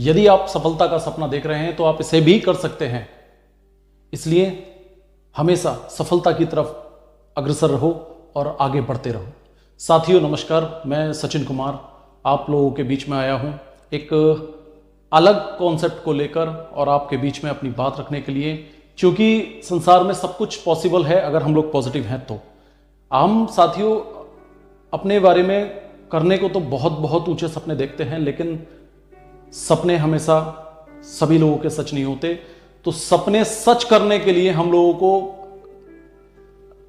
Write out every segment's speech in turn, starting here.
यदि आप सफलता का सपना देख रहे हैं तो आप इसे भी कर सकते हैं। इसलिए हमेशा सफलता की तरफ अग्रसर रहो और आगे बढ़ते रहो। साथियों नमस्कार, मैं सचिन कुमार आप लोगों के बीच में आया हूं एक अलग कॉन्सेप्ट को लेकर और आपके बीच में अपनी बात रखने के लिए, क्योंकि संसार में सब कुछ पॉसिबल है अगर हम लोग पॉजिटिव हैं तो। हम साथियों अपने बारे में करने को तो बहुत बहुत ऊंचे सपने देखते हैं, लेकिन सपने हमेशा सभी लोगों के सच नहीं होते। तो सपने सच करने के लिए हम लोगों को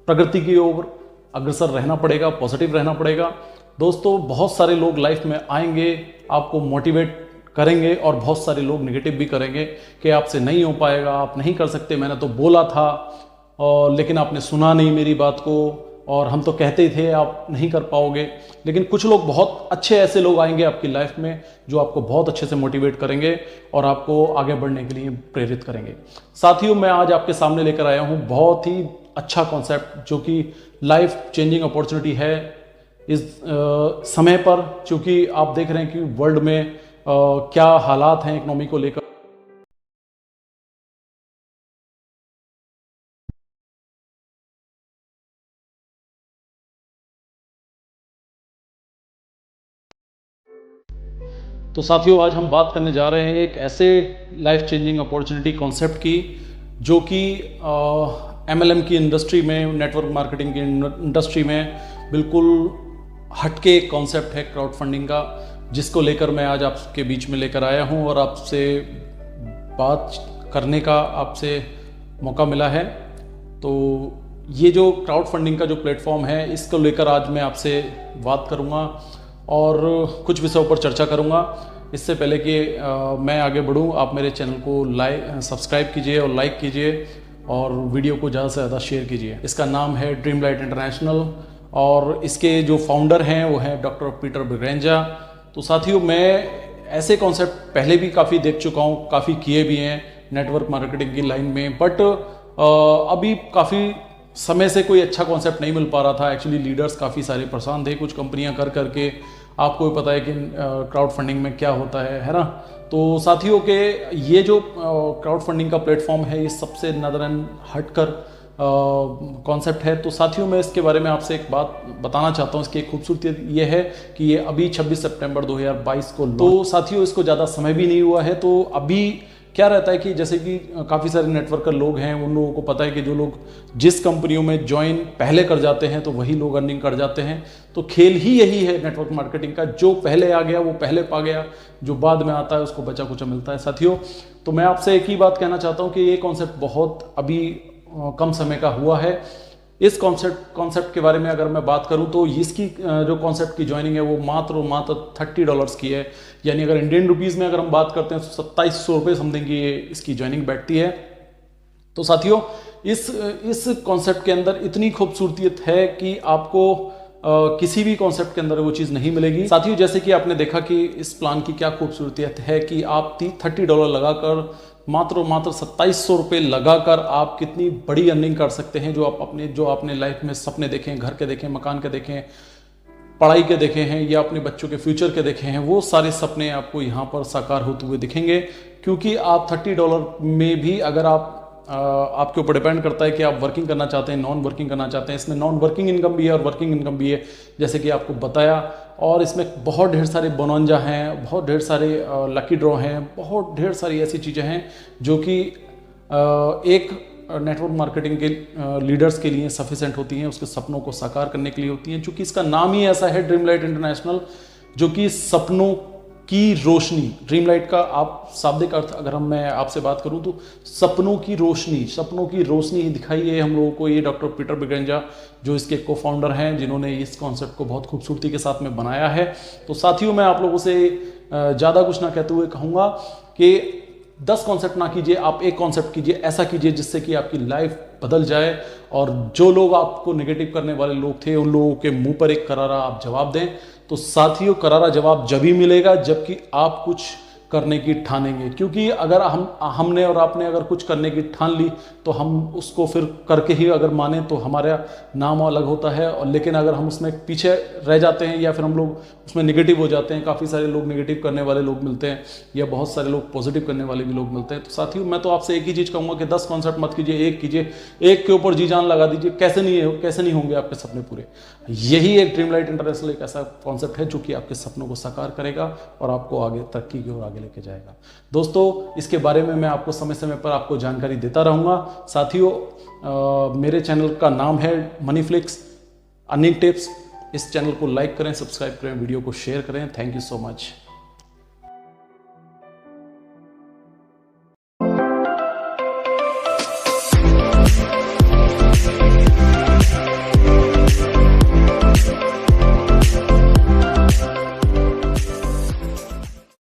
प्रगति की ओर अग्रसर रहना पड़ेगा, पॉजिटिव रहना पड़ेगा। दोस्तों बहुत सारे लोग लाइफ में आएंगे, आपको मोटिवेट करेंगे और बहुत सारे लोग नेगेटिव भी करेंगे कि आपसे नहीं हो पाएगा, आप नहीं कर सकते, मैंने तो बोला था और लेकिन आपने सुना नहीं मेरी बात को, और हम तो कहते ही थे आप नहीं कर पाओगे। लेकिन कुछ लोग, बहुत अच्छे ऐसे लोग आएंगे आपकी लाइफ में जो आपको बहुत अच्छे से मोटिवेट करेंगे और आपको आगे बढ़ने के लिए प्रेरित करेंगे। साथियों मैं आज आपके सामने लेकर आया हूं बहुत ही अच्छा कॉन्सेप्ट जो कि लाइफ चेंजिंग अपॉर्चुनिटी है इस समय पर, क्योंकि आप देख रहे हैं कि वर्ल्ड में क्या हालात हैं इकोनॉमी को लेकर। तो साथियों आज हम बात करने जा रहे हैं एक ऐसे लाइफ चेंजिंग अपॉर्चुनिटी कॉन्सेप्ट की जो कि MLM की इंडस्ट्री में, नेटवर्क मार्केटिंग की इंडस्ट्री में बिल्कुल हटके एक कॉन्सेप्ट है क्राउड फंडिंग का, जिसको लेकर मैं आज आपके बीच में लेकर आया हूं और आपसे बात करने का आपसे मौका मिला है। तो ये जो क्राउड फंडिंग का जो प्लेटफॉर्म है, इसको लेकर आज मैं आपसे बात करूंगा और कुछ विषयों पर चर्चा करूंगा। इससे पहले कि मैं आगे बढ़ूं, आप मेरे चैनल को सब्सक्राइब कीजिए और लाइक कीजिए और वीडियो को ज़्यादा से ज़्यादा शेयर कीजिए। इसका नाम है ड्रीमलाइट इंटरनेशनल और इसके जो फाउंडर हैं वो हैं डॉक्टर पीटर ब्रिगेंजा। तो साथियों मैं ऐसे कॉन्सेप्ट पहले भी काफ़ी देख चुका हूँ, काफ़ी किए भी हैं नेटवर्क मार्केटिंग की लाइन में, बट अभी काफ़ी समय से कोई अच्छा कॉन्सेप्ट नहीं मिल पा रहा था। एक्चुअली लीडर्स काफ़ी सारे परेशान थे, कुछ कंपनियां कर करके, आपको भी पता है कि क्राउड फंडिंग में क्या होता है ना। तो साथियों के ये जो क्राउड फंडिंग का प्लेटफॉर्म है, ये सबसे नदरन हटकर कॉन्सेप्ट है। तो साथियों मैं इसके बारे में आपसे एक बात बताना चाहता हूँ। इसकी एक खूबसूरती ये है कि ये अभी 26 सितंबर 2022 को, तो साथियों इसको ज़्यादा समय भी नहीं हुआ है। तो अभी क्या रहता है कि जैसे कि काफ़ी सारे नेटवर्कर लोग हैं, उन लोगों को पता है कि जो लोग जिस कंपनियों में ज्वाइन पहले कर जाते हैं तो वही लोग अर्निंग कर जाते हैं। तो खेल ही यही है नेटवर्क मार्केटिंग का, जो पहले आ गया वो पहले पा गया, जो बाद में आता है उसको बचा कुचा मिलता है। साथियों तो मैं आपसे एक ही बात कहना चाहता हूँ कि ये कॉन्सेप्ट बहुत अभी कम समय का हुआ है। इस कॉन्सेप्ट के बारे में अगर मैं बात करूं तो इसकी जो कॉन्सेप्ट की ज्वाइनिंग है वो मात्र $30 की है। यानी अगर इंडियन रुपीस में अगर हम बात करते हैं तो 2700 रुपये समथिंग की इसकी ज्वाइनिंग बैठती है। तो साथियों इस कॉन्सेप्ट के अंदर इतनी खूबसूरतियत है कि आपको किसी भी कॉन्सेप्ट के अंदर वो चीज़ नहीं मिलेगी। साथियों जैसे कि आपने देखा कि इस प्लान की क्या खूबसूरतियत है कि आप $30 लगाकर मात्र 2700 रुपये लगाकर आप कितनी बड़ी अर्निंग कर सकते हैं। जो आपने लाइफ में सपने देखें, घर के देखें, मकान के देखें, पढ़ाई के देखे हैं या अपने बच्चों के फ्यूचर के देखे हैं, वो सारे सपने आपको यहाँ पर साकार होते हुए दिखेंगे। क्योंकि आप $30 में भी अगर आपके ऊपर डिपेंड करता है कि आप वर्किंग करना चाहते हैं, नॉन वर्किंग करना चाहते हैं। इसमें नॉन वर्किंग इनकम भी है और वर्किंग इनकम भी है, जैसे कि आपको बताया। और इसमें बहुत ढेर सारे बोनंजा हैं, बहुत ढेर सारे लकी ड्रॉ हैं, बहुत ढेर सारी ऐसी चीज़ें हैं जो कि एक नेटवर्क मार्केटिंग के लीडर्स के लिए सफिशेंट होती हैं, उसके सपनों को साकार करने के लिए होती हैं। चूँकि इसका नाम ही ऐसा है ड्रीमलाइट इंटरनेशनल, जो कि सपनों की रोशनी, ड्रीमलाइट का आप शाब्दिक अर्थ अगर मैं आपसे बात करूं तो सपनों की रोशनी ही दिखाई है हम लोगों को ये डॉक्टर पीटर ब्रिगेंजा, जो इसके को फाउंडर हैं, जिन्होंने इस कॉन्सेप्ट को बहुत खूबसूरती के साथ में बनाया है। तो साथियों मैं आप लोगों से ज़्यादा कुछ ना कहते हुए कहूँगा कि 10 कॉन्सेप्ट ना कीजिए, आप एक कॉन्सेप्ट कीजिए, ऐसा कीजिए जिससे कि आपकी लाइफ बदल जाए और जो लोग आपको नेगेटिव करने वाले लोग थे उन लोगों के मुंह पर एक करारा आप जवाब दें। तो साथियों करारा जवाब जब ही मिलेगा जबकि आप कुछ करने की ठानेंगे। क्योंकि अगर हमने और आपने अगर कुछ करने की ठान ली तो हम उसको फिर करके ही अगर माने तो हमारा नाम अलग होता है। और लेकिन अगर हम उसमें पीछे रह जाते हैं या फिर हम लोग उसमें निगेटिव हो जाते हैं, काफ़ी सारे लोग निगेटिव करने वाले लोग मिलते हैं या बहुत सारे लोग पॉजिटिव करने वाले भी लोग मिलते हैं। तो साथियों, मैं तो आपसे एक ही चीज़ कहूँगा कि 10 कॉन्सेप्ट मत कीजिए, एक कीजिए, एक के ऊपर जी जान लगा दीजिए। कैसे नहीं होंगे आपके सपने पूरे। यही एक ड्रीम लाइट इंटरनेशनल एक ऐसा कॉन्सेप्ट है जो कि आपके सपनों को साकार करेगा और आपको आगे तरक्की की ओर आगे लेके जाएगा। दोस्तों, इसके बारे में मैं आपको समय समय पर आपको जानकारी देता रहूँगा। साथियों, मेरे चैनल का नाम है मनीफ्लिक्स अर्निंग टिप्स। इस चैनल को लाइक करें, सब्सक्राइब करें, वीडियो को शेयर करें। Thank you so much.